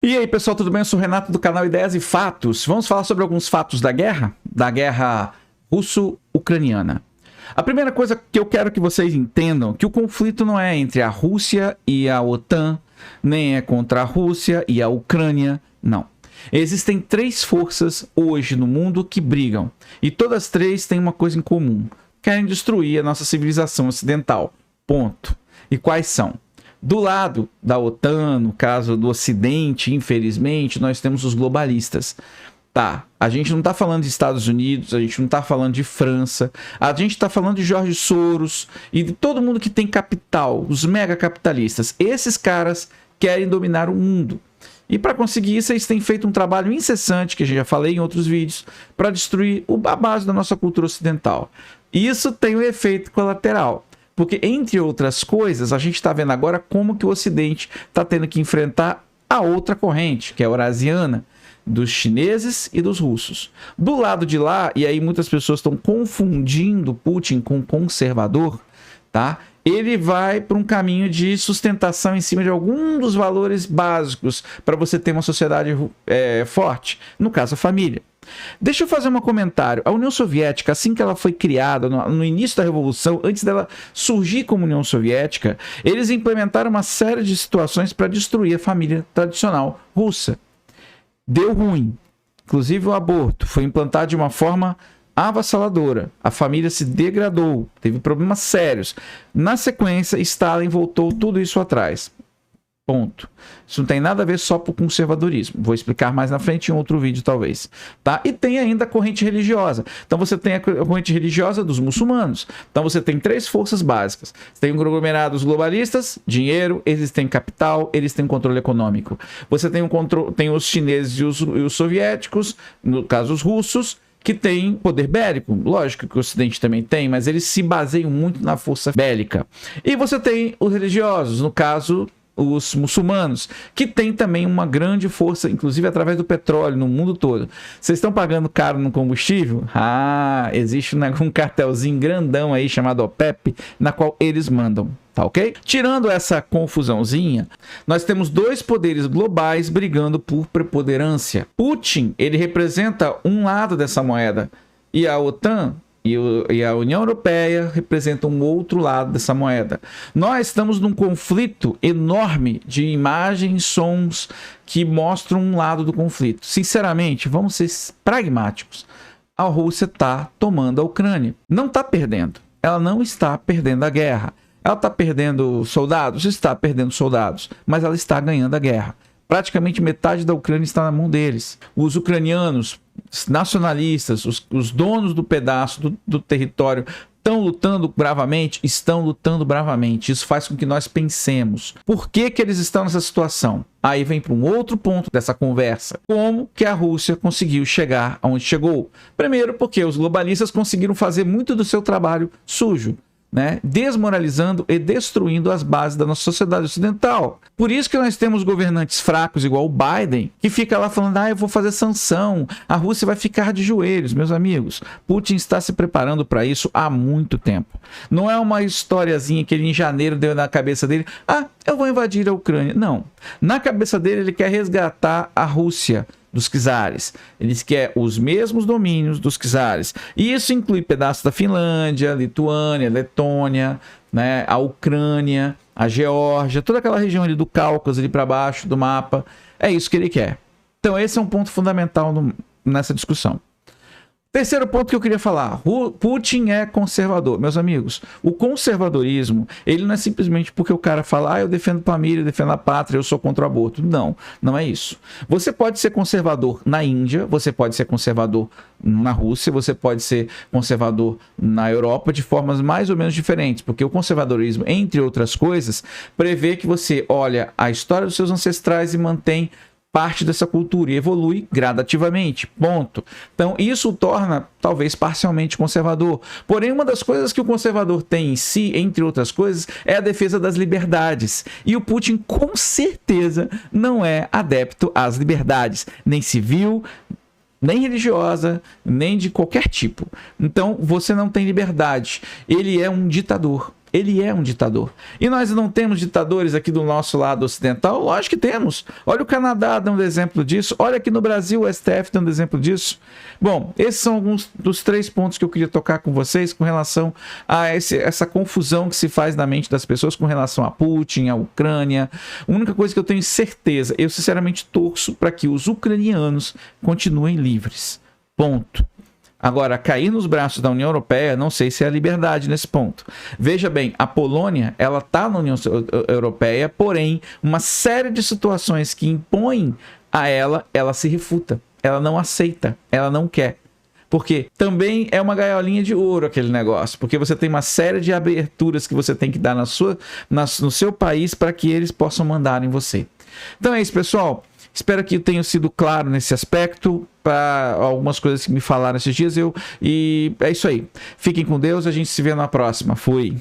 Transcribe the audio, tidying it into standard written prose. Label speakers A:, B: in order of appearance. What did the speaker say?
A: E aí, pessoal, tudo bem? Eu sou o Renato do canal Ideias e Fatos. Vamos falar sobre alguns fatos da guerra russo-ucraniana. A primeira coisa que eu quero que vocês entendam é que o conflito não é entre a Rússia e a OTAN, nem é contra a Rússia e a Ucrânia, não. Existem três forças hoje no mundo que brigam, e todas três têm uma coisa em comum: querem destruir a nossa civilização ocidental. Ponto. E quais são? Do lado da OTAN, no caso do Ocidente, infelizmente, nós temos os globalistas. Tá, a gente não está falando de Estados Unidos, a gente não está falando de França, a gente está falando de George Soros e de todo mundo que tem capital, os mega capitalistas. Esses caras querem dominar o mundo. E para conseguir isso, eles têm feito um trabalho incessante, que a gente já falei em outros vídeos, para destruir a base da nossa cultura ocidental. Isso tem um efeito colateral. Porque, entre outras coisas, a gente está vendo agora como que o Ocidente está tendo que enfrentar a outra corrente, que é a eurasiana, dos chineses e dos russos. Do lado de lá, e aí muitas pessoas estão confundindo Putin com conservador, tá? Ele vai para um caminho de sustentação em cima de algum dos valores básicos para você ter uma sociedade forte, no caso a família. Deixa eu fazer um comentário. A União Soviética, assim que ela foi criada, no início da Revolução, antes dela surgir como União Soviética, eles implementaram uma série de situações para destruir a família tradicional russa. Deu ruim. Inclusive o aborto foi implantado de uma forma avassaladora. A família se degradou, teve problemas sérios. Na sequência, Stalin voltou tudo isso atrás. Ponto. Isso não tem nada a ver só com conservadorismo. Vou explicar mais na frente em outro vídeo, talvez. Tá? E tem ainda a corrente religiosa. Então você tem a corrente religiosa dos muçulmanos. Então você tem três forças básicas. Você tem conglomerados globalistas, dinheiro, eles têm capital, eles têm controle econômico. Você tem os chineses e os soviéticos, no caso os russos, que tem poder bélico. Lógico que o Ocidente também tem, mas eles se baseiam muito na força bélica. E você tem os religiosos, no caso os muçulmanos, que tem também uma grande força, inclusive através do petróleo no mundo todo. Vocês estão pagando caro no combustível? Ah, existe um cartelzinho grandão aí chamado OPEP, na qual eles mandam, tá ok? Tirando essa confusãozinha, nós temos dois poderes globais brigando por preponderância. Putin, ele representa um lado dessa moeda, e a OTAN e a União Europeia representam um outro lado dessa moeda. Nós estamos num conflito enorme de imagens, sons que mostram um lado do conflito. Sinceramente, vamos ser pragmáticos. A Rússia está tomando a Ucrânia. Não está perdendo. Ela não está perdendo a guerra. Ela está perdendo soldados? Está perdendo soldados. Mas ela está ganhando a guerra. Praticamente metade da Ucrânia está na mão deles. Os ucranianos nacionalistas, os donos do pedaço do território, estão lutando bravamente? Estão lutando bravamente. Isso faz com que nós pensemos. Por que eles estão nessa situação? Aí vem para um outro ponto dessa conversa. Como que a Rússia conseguiu chegar aonde chegou? Primeiro, porque os globalistas conseguiram fazer muito do seu trabalho sujo, né? Desmoralizando e destruindo as bases da nossa sociedade ocidental. Por isso que nós temos governantes fracos igual o Biden, que fica lá falando: eu vou fazer sanção, a Rússia vai ficar de joelhos. Meus amigos, Putin está se preparando para isso há muito tempo. Não é uma historiazinha que ele em janeiro deu na cabeça dele: eu vou invadir a Ucrânia. Não. Na cabeça dele, ele quer resgatar a Rússia dos czares. Eles querem os mesmos domínios dos czares. E isso inclui pedaços da Finlândia, Lituânia, Letônia, né, a Ucrânia, a Geórgia, toda aquela região ali do Cáucaso, ali para baixo do mapa. É isso que ele quer. Então esse é um ponto fundamental nessa discussão. Terceiro ponto que eu queria falar: Putin é conservador. Meus amigos, o conservadorismo, ele não é simplesmente porque o cara fala: eu defendo a família, eu defendo a pátria, eu sou contra o aborto. Não, não é isso. Você pode ser conservador na Índia, você pode ser conservador na Rússia, você pode ser conservador na Europa de formas mais ou menos diferentes, porque o conservadorismo, entre outras coisas, prevê que você olha a história dos seus ancestrais e mantém parte dessa cultura e evolui gradativamente, ponto. Então isso o torna talvez parcialmente conservador. Porém, uma das coisas que o conservador tem em si, entre outras coisas, é a defesa das liberdades. E o Putin com certeza não é adepto às liberdades, nem civil, nem religiosa, nem de qualquer tipo. Então você não tem liberdade. Ele é um ditador. Ele é um ditador. E nós não temos ditadores aqui do nosso lado ocidental? Lógico que temos. Olha o Canadá dando exemplo disso. Olha aqui no Brasil o STF dando exemplo disso. Bom, esses são alguns dos 3 pontos que eu queria tocar com vocês com relação a essa confusão que se faz na mente das pessoas com relação a Putin, a Ucrânia. A única coisa que eu tenho certeza, eu sinceramente torço para que os ucranianos continuem livres. Ponto. Agora, cair nos braços da União Europeia, não sei se é a liberdade nesse ponto. Veja bem, a Polônia, ela está na União Europeia, porém, uma série de situações que impõem a ela se refuta. Ela não aceita, ela não quer. Porque também é uma gaiolinha de ouro aquele negócio. Porque você tem uma série de aberturas que você tem que dar no seu país para que eles possam mandar em você. Então é isso, pessoal. Espero que eu tenha sido claro nesse aspecto para algumas coisas que me falaram esses dias. E é isso aí. Fiquem com Deus. A gente se vê na próxima. Fui.